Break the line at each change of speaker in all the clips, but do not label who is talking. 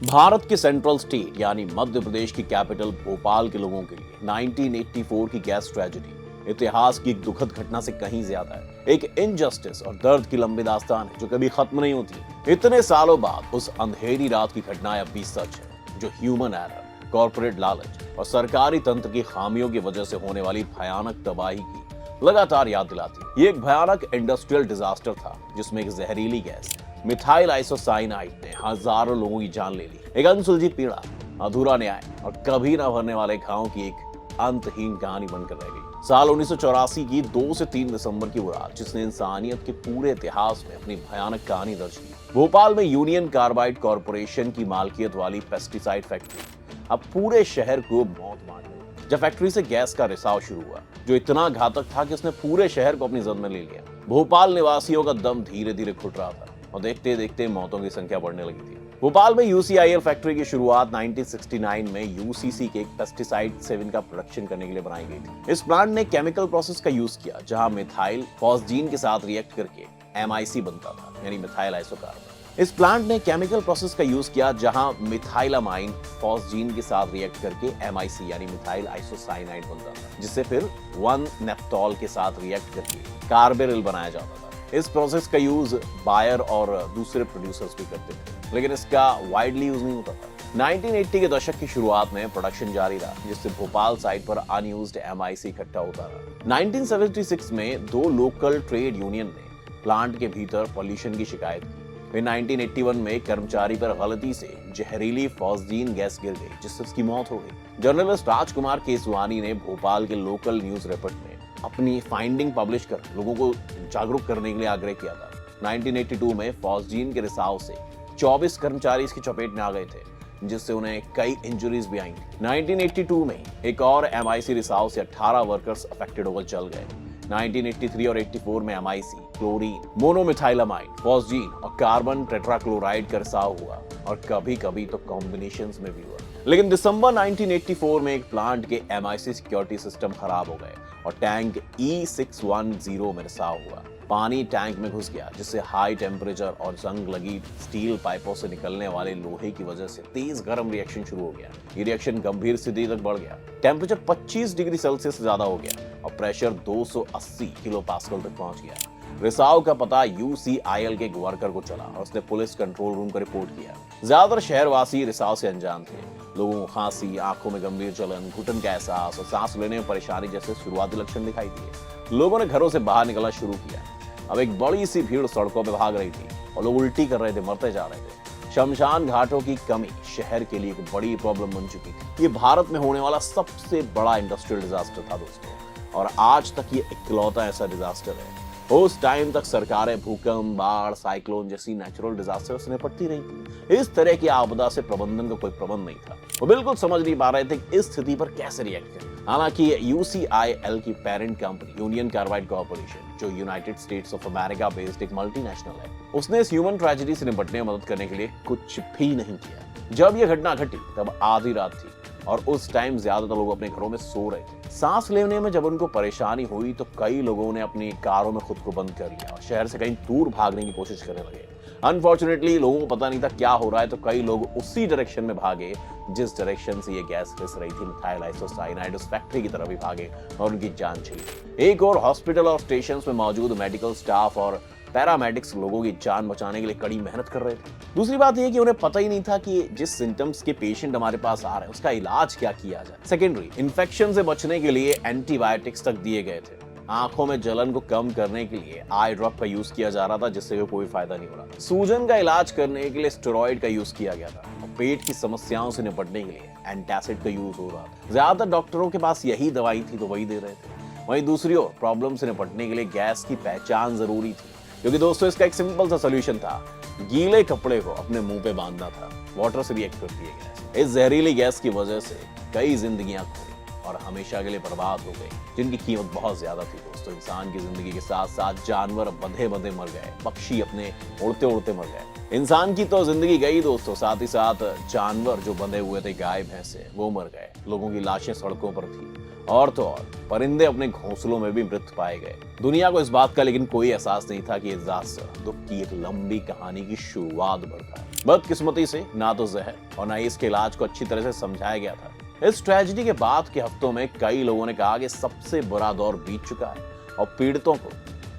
भारत के central state यानी मध्य प्रदेश की कैपिटल भोपाल के लोगों के लिए 1984 की गैस ट्रेजेडी इतिहास की एक दुखद घटना से कहीं ज्यादा है। एक इनजस्टिस और दर्द की लंबी दास्तान है जो कभी खत्म नहीं होती। इतने सालों बाद उस अंधेरी रात की घटनाएं अब भी सच है, जो ह्यूमन एरर, कॉर्पोरेट लालच और सरकारी तंत्र की खामियों की वजह से होने वाली भयानक तबाही की लगातार याद दिलाती है। ये एक भयानक इंडस्ट्रियल डिजास्टर था जिसमें एक जहरीली गैस मिथाइल आइसोसाइनाइड ने हजारों लोगों की जान ले ली। एक अनसुलझी पीड़ा, अधूरा न्याय और कभी ना भरने वाले घावों की एक अंतहीन कहानी बनकर रह गई। साल 1984 की 2 से 3 दिसंबर की वो रात जिसने इंसानियत के पूरे इतिहास में अपनी भयानक कहानी दर्ज की। भोपाल में यूनियन कार्बाइड कॉरपोरेशन की मालकियत वाली पेस्टिसाइड फैक्ट्री अब पूरे शहर को मौत मार गई। जब फैक्ट्री से गैस का रिसाव शुरू हुआ जो इतना घातक था कि उसने पूरे शहर को अपनी जद में ले लिया। भोपाल निवासियों का दम धीरे धीरे घुट रहा था और देखते देखते मौतों की संख्या बढ़ने लगी थी। भोपाल में यूसीआईएल फैक्ट्री की शुरुआत 1969 में यूसीसी के एक पेस्टिसाइड 7 का प्रोडक्शन करने के लिए बनाई गई थी। इस प्लांट ने केमिकल प्रोसेस का यूज किया जहां मिथाइल फॉस्जीन के साथ रिएक्ट करके एमआईसी बनता था, यानी मिथाइल आइसोकार्बन। इस प्लांट ने केमिकल प्रोसेस का यूज किया जहां मिथाइलामाइन फॉस्जीन के साथ रिएक्ट करके एमआईसी यानी मिथाइल आइसोसाइनाइड बनता था, जिससे फिर 1-नेप्टॉल के साथ रिएक्ट करके कार्बेरिल बनाया जाता था। इस प्रोसेस का यूज बायर और दूसरे प्रोड्यूसर्स भी करते थे, लेकिन इसका वाइडली यूज नहीं होता था। 1980 के दशक की शुरुआत में प्रोडक्शन जारी रहा, जिससे भोपाल साइट पर अनयूज्ड एमआईसी इकट्ठा होता रहा। 1976 में 2 लोकल ट्रेड यूनियन ने प्लांट के भीतर पॉल्यूशन की शिकायत की। फिर 1981 में कर्मचारी पर गलती से जहरीली फॉस्जीन गैस गिर गई, जिससे उसकी मौत हो गई। जर्नलिस्ट राजकुमार केसवानी ने भोपाल के लोकल न्यूज रिपोर्ट में अपनी फाइंडिंग पब्लिश कर लोगों को जागरूक करने के लिए आग्रह किया था। 1982 में फॉस्जीन के रिसाव से 24 कर्मचारी इसकी चपेट में आ गए थे, जिससे उन्हें कई इंजरीज भी आई। 1982 में एक और एमआईसी रिसाव से 18 वर्कर्स अफेक्टेड होकर चल गए। 1983 और 84 में एमआईसी, क्लोरीन, मोनोमिथाइलामाइन, फॉस्जीन और कार्बन टेट्राक्लोराइड का रिसाव हुआ और कभी कभी तो कॉम्बिनेशंस में भी हुआ। लेकिन दिसंबर 1984 में एक प्लांट के एमआईसी सिक्योरिटी सिस्टम खराब हो गए और टैंक E610 में रिसाव हुआ। पानी टैंक में घुस गया, जिससे हाई टेम्परेचर और जंग लगी स्टील पाइपों से निकलने वाले लोहे की वजह से तेज गर्म रिएक्शन शुरू हो गया। ये रिएक्शन गंभीर स्थिति तक बढ़ गया। टेम्परेचर 25 डिग्री सेल्सियस से ज्यादा हो गया और प्रेशर 280 किलो पास्कल तक पहुंच गया। रिसाव का पता यूसीआईएल के एक वर्कर को चला और उसने पुलिस कंट्रोल रूम को रिपोर्ट किया। ज्यादातर शहरवासी रिसाव से अनजान थे। लोगों को खांसी, आंखों में गंभीर जलन, घुटन का एहसास और सांस लेने में परेशानी जैसे शुरुआती लक्षण दिखाई दिए। लोगों ने घरों से बाहर निकलना शुरू किया। अब एक बड़ी सी भीड़ सड़कों पे भाग रही थी और लोग उल्टी कर रहे थे, मरते जा रहे थे। शमशान घाटों की कमी शहर के लिए एक बड़ी प्रॉब्लम बन चुकी थी। ये भारत में होने वाला सबसे बड़ा इंडस्ट्रियल डिजास्टर था दोस्तों, और आज तक ये इकलौता ऐसा डिजास्टर है। उस टाइम तक सरकारें भूकंप, बाढ़, साइक्लोन जैसी नेचुरल डिजास्टर से निपटती रही थी। इस तरह की आपदा से प्रबंधन का कोई प्रबंध नहीं था। वो बिल्कुल समझ नहीं पा रहे थे कि इस स्थिति पर कैसे रिएक्ट करें। हालांकि यूसीआईएल की parent company Union Carbide Corporation, जो United States of America based एक मल्टीनेशनल है, उसने इस ह्यूमन ट्रेजेडी से निपटने में मदद करने के लिए कुछ भी नहीं किया। जब यह घटना घटी तब आधी रात थी और उस टाइम ज्यादातर लोग अपने घरों में सो रहे थे। सांस लेने में जब उनको परेशानी हुई तो कई लोगों ने अपनी कारों में खुद को बंद कर लिया और शहर से कहीं दूर भागने की कोशिश करने लगे। अनफॉर्चुनेटली लोगों को पता नहीं था क्या हो रहा है, तो कई लोग उसी डायरेक्शन में भागे जिस डायरेक्शन से ये गैस रिस रही थी। मिथाइल आइसोसाइनाइड उस फैक्ट्री की तरफ भी भागे और उनकी जान चली। एक और हॉस्पिटल और स्टेशन में मौजूद मेडिकल स्टाफ और पैरामेडिक्स लोगों की जान बचाने के लिए कड़ी मेहनत कर रहे थे। दूसरी बात यह कि उन्हें पता ही नहीं था कि जिस सिम्टम्स के पेशेंट हमारे पास आ रहे हैं उसका इलाज क्या किया जाए। सेकेंडरी, इन्फेक्शन से बचने के लिए एंटीबायोटिक्स तक दिए गए थे। आंखों में जलन को कम करने के लिए आई ड्रॉप का यूज किया जा रहा था, जिससे कोई फायदा नहीं हो रहा था। सूजन का इलाज करने के लिए स्टेरॉइड का यूज किया गया था और पेट की समस्याओं से निपटने के लिए एंटासिड का यूज हो रहा था। ज्यादातर डॉक्टरों के पास यही दवाई थी तो वही दे रहे थे। वहीं दूसरी ओर प्रॉब्लम से निपटने के लिए गैस की पहचान जरूरी थी, क्योंकि दोस्तों इसका एक सिंपल सा सोल्यूशन था। गीले कपड़े को अपने मुंह पे बांधना था। वाटर से रिएक्ट करती है गैस। इस जहरीली गैस की वजह से कई जिंदगियां खोई और हमेशा के लिए बर्बाद हो गई, जिनकी कीमत बहुत ज्यादा थी दोस्तों। इंसान की जिंदगी के साथ साथ जानवर बंधे बंधे मर गए, पक्षी अपने उड़ते उड़ते मर गए। इंसान की तो जिंदगी गई दोस्तों, साथ ही साथ जानवर जो बंधे हुए थे गाय भैंसे वो मर गए, लोगों की लाशें सड़कों पर थी, और तो और परिंदे अपने घोंसलों में भी मृत पाए गए। दुनिया को इस बात का लेकिन कोई एहसास नहीं था कि डिजास्टर दुख की एक लंबी कहानी की शुरुआत बढ़ता है। बदकिस्मती से ना तो जहर और ना ही इसके इलाज को अच्छी तरह से समझाया गया था। इस ट्रेजेडी के बाद के हफ्तों में कई लोगों ने कहा कि सबसे बुरा दौर बीत चुका है और पीड़ितों को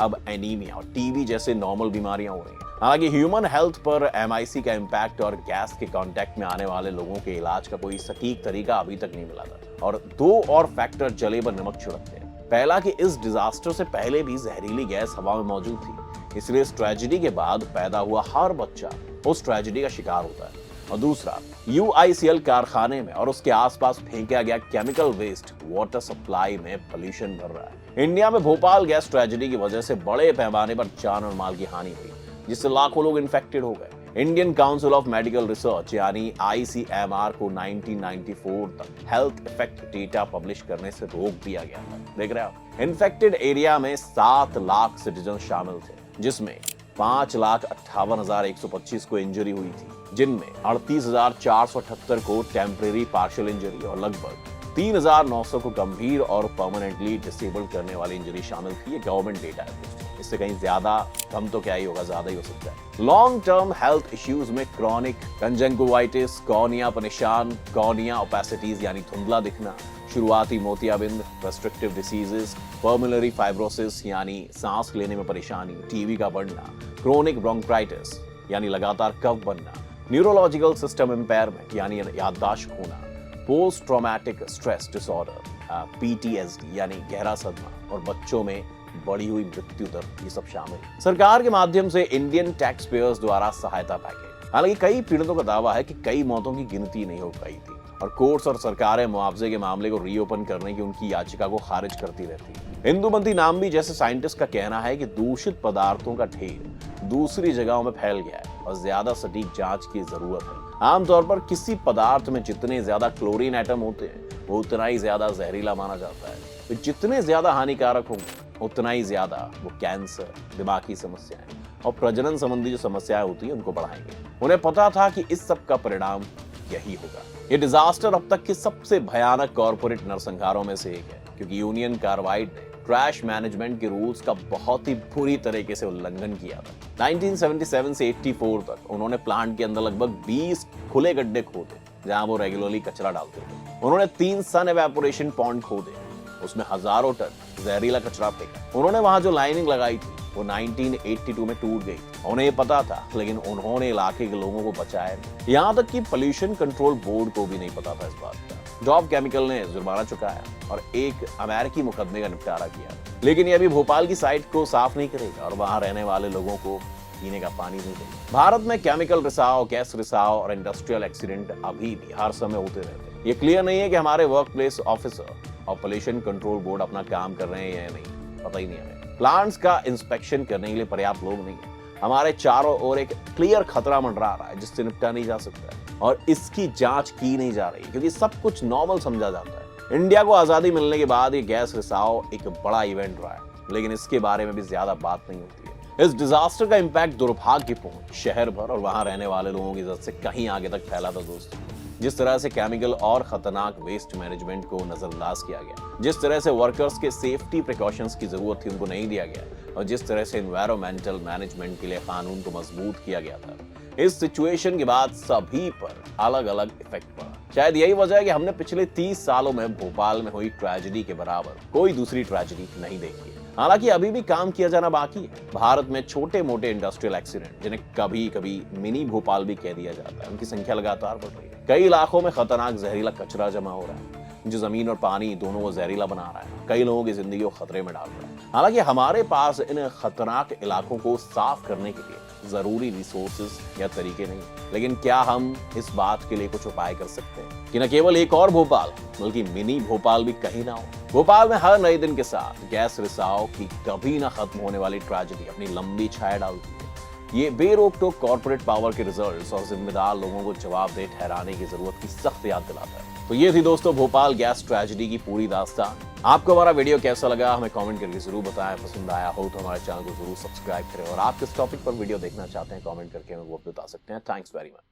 अब एनीमिया और टीबी जैसे नॉर्मल बीमारियां हो रही हैं। हालांकि ह्यूमन हेल्थ पर MIC का इम्पैक्ट और गैस के कांटेक्ट में आने वाले लोगों के इलाज का कोई सटीक तरीका अभी तक नहीं मिला था। और दो और फैक्टर जले पर नमक छिड़कते हैं। पहला कि इस डिजास्टर से पहले भी जहरीली गैस हवा में मौजूद थी, इसलिए इस ट्रेजेडी के बाद पैदा हुआ हर बच्चा उस ट्रेजेडी का शिकार होता है। और दूसरा, UICL कारखाने में और उसके आसपास फेंका गया केमिकल वेस्ट वाटर सप्लाई में पोल्यूशन भर रहा है। इंडिया में भोपाल गैस ट्रेजेडी की वजह से बड़े पैमाने पर जान और माल की हानि हुई, जिससे लाखों लोग इन्फेक्टेड हो गए। Indian council of medical research यानी ICMR को 1994 तक हेल्थ इफेक्ट डेटा पब्लिश करने से रोक दिया गया था। देख रहे हो, इन्फेक्टेड एरिया में 7 लाख सिटीजन शामिल थे, जिसमें 5,58,125 को इंजरी हुई थी, जिनमें 38,478 को टेम्परेरी पार्शियल इंजरी और लगभग 3,900 को गंभीर और परमानेंटली डिसेबल्ड करने वाली इंजरी शामिल थी। ये गवर्नमेंट डेटा है दोस्तों, इससे कहीं ज्यादा कम तो क्या ही होगा, ज्यादा ही हो सकता है। लॉन्ग टर्म हेल्थ इश्यूज में क्रॉनिक कंजंक्टिवाइटिस, कॉर्निया परेशान, कॉर्निया ओपेसिटीज यानी धुंधला दिखना, शुरुआती मोतियाबिंद, रेस्ट्रिक्टिव डिसीजेस, पर्मिलरी फाइब्रोसिस यानी सांस लेने में परेशानी, टीबी का बढ़ना, क्रोनिक ब्रोंकाइटिस यानी लगातार कफ बनना, न्यूरोलॉजिकल सिस्टम इम्पेयरमेंट यानी याददाश्त खोना, post traumatic stress disorder PTSD यानी गहरा सदमा, और बच्चों में बढ़ी हुई मृत्यु दर, ये सब शामिल। सरकार के माध्यम से इंडियन टैक्स पेयर्स द्वारा सहायता पैकेज। हालांकि कई पीड़ितों का दावा है कि कई मौतों की गिनती नहीं हो पाई थी और कोर्ट्स और सरकारें मुआवजे के मामले को रीओपन करने की उनकी याचिका को खारिज करती रहती है। इंदुमती नाम्बी जैसे साइंटिस्ट का कहना है कि दूषित पदार्थों का ढेर दूसरी जगहों में फैल गया है और ज्यादा सटीक जांच की जरूरत है। आमतौर पर किसी पदार्थ में जितने ज्यादा क्लोरीन एटम होते हैं वो उतना ही ज्यादा जहरीला माना जाता है, तो जितने ज्यादा हानिकारक होंगे उतना ही ज्यादा वो कैंसर, दिमागी समस्याएं और प्रजनन संबंधी जो समस्याएं होती है उनको बढ़ाएंगे। उन्हें पता था कि इस सब का परिणाम यही होगा। ये डिजास्टर अब तक के सबसे भयानक कॉर्पोरेट नरसंहारों में से एक है, क्योंकि यूनियन कार्बाइड ने ट्रैश मैनेजमेंट के रूल्स का बहुत ही बुरी तरीके से उल्लंघन किया था। 1977 से 84 तक उन्होंने प्लांट के अंदर लगभग 20 खुले गड्ढे खोदे जहां वो रेगुलरली कचरा डालते थे। उन्होंने 3 सन एवेपोरेशन पॉन्ड खोदे, उसमें हजारों टन जहरीला कचरा फेंका। उन्होंने वहां जो लाइनिंग लगाई थी वो 1982 में टूट गई। उन्हें ये पता था, लेकिन उन्होंने इलाके के लोगों को बचाया नहीं। यहाँ तक कि पोल्यूशन कंट्रोल बोर्ड को भी नहीं पता था इस बात का। डॉव केमिकल ने जुर्माना चुकाया और एक अमेरिकी मुकदमे का निपटारा किया, लेकिन ये अभी भोपाल की साइट को साफ नहीं करेगा और वहां रहने वाले लोगों को पीने का पानी नहीं देगा। भारत में केमिकल रिसाव, गैस रिसाव और इंडस्ट्रियल एक्सीडेंट अभी भी हर समय होते रहते हैं। ये क्लियर नहीं है कि हमारे वर्क प्लेस ऑफिसर और पोल्यूशन कंट्रोल बोर्ड अपना काम कर रहे हैं या नहीं, पता ही नहीं हमें। प्लांट्स का इंस्पेक्शन करने के लिए पर्याप्त लोग नहीं है। हमारे चारों ओर एक क्लियर खतरा मंडरा रहा है जिससे निपटा नहीं जा सकता है और इसकी जांच की नहीं जा रही क्योंकि सब कुछ नॉर्मल समझा जाता है। इंडिया को आजादी मिलने के बाद ये गैस रिसाव एक बड़ा इवेंट रहा है, लेकिन इसके बारे में भी ज्यादा बात नहीं होती है। इस डिजास्टर का इंपैक्ट दुर्भाग्यपूर्ण शहर भर और वहां रहने वाले लोगों की इज्जत से कहीं आगे तक फैला था दोस्तों। जिस तरह से केमिकल और खतरनाक वेस्ट मैनेजमेंट को नजरअंदाज किया गया, जिस तरह से वर्कर्स के सेफ्टी प्रिकॉशंस की जरूरत थी उनको नहीं दिया गया और जिस तरह से एनवायरमेंटल मैनेजमेंट के लिए कानून को मजबूत किया गया था, इस सिचुएशन के बाद सभी पर अलग अलग इफेक्ट पड़ा। शायद यही वजह है कि हमने पिछले 30 सालों में भोपाल में हुई ट्रेजेडी के बराबर कोई दूसरी ट्रेजेडी नहीं देखी है। हालांकि अभी भी काम किया जाना बाकी है। भारत में छोटे मोटे इंडस्ट्रियल एक्सीडेंट, जिन्हें कभी कभी मिनी भोपाल भी कह दिया जाता है, उनकी संख्या लगातार बढ़ रही है। कई इलाकों में खतरनाक जहरीला कचरा जमा हो रहा है जो जमीन और पानी दोनों को जहरीला बना रहा है, कई लोगों की जिंदगी को खतरे में डाल रहा है। हालांकि हमारे पास इन खतरनाक इलाकों को साफ करने के लिए जरूरी रिसोर्सेज या तरीके नहीं, लेकिन क्या हम इस बात के लिए कुछ उपाय कर सकते हैं कि न केवल एक और भोपाल बल्कि मिनी भोपाल भी कहीं ना हो। भोपाल में हर नए दिन के साथ गैस रिसाव की कभी ना खत्म होने वाली ट्रेजेडी अपनी लंबी छाया डालती है। ये बेरोक टोक कॉर्पोरेट पावर के रिजल्ट्स और जिम्मेदार लोगों को जवाबदेह ठहराने की जरूरत की सख्त याद दिलाता है। तो ये थी दोस्तों भोपाल गैस ट्रेजेडी की पूरी दास्तान। आपको हमारा वीडियो कैसा लगा हमें कमेंट करके जरूर बताएं। पसंद आया हो तो हमारे चैनल को जरूर सब्सक्राइब करें और आप किस टॉपिक पर वीडियो देखना चाहते हैं कमेंट करके हमें वो बता सकते हैं। Thanks very much.